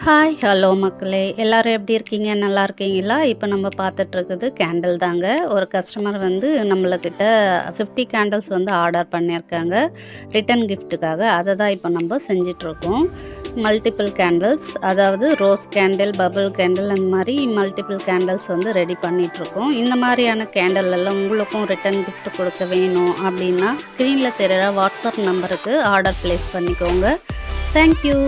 Hi hello மக்களே, எல்லாரும் எப்படி இருக்கீங்க? நல்லா இருக்கீங்களா? இப்போ நம்ம பார்த்துட்ருக்குது கேண்டில் தாங்க. ஒரு கஸ்டமர் வந்து நம்மளக்கிட்ட 50 கேண்டில்ஸ் வந்து ஆர்டர் பண்ணியிருக்காங்க ரிட்டன் கிஃப்ட்டுக்காக. அதை தான் இப்போ நம்ம செஞ்சிட்ருக்கோம். மல்டிபிள் கேண்டில்ஸ், அதாவது ரோஸ் கேண்டில், பபிள் கேண்டில், அந்த மாதிரி மல்டிபிள் கேண்டில்ஸ் வந்து ரெடி பண்ணிகிட்ருக்கோம். இந்த மாதிரியான கேண்டில் எல்லாம் உங்களுக்கும் ரிட்டன் கிஃப்ட் கொடுக்க வேணும் அப்படின்னா ஸ்க்ரீனில் தெரிகிற வாட்ஸ்அப் நம்பருக்கு ஆர்டர் ப்ளேஸ் பண்ணிக்கோங்க. தேங்க்யூ.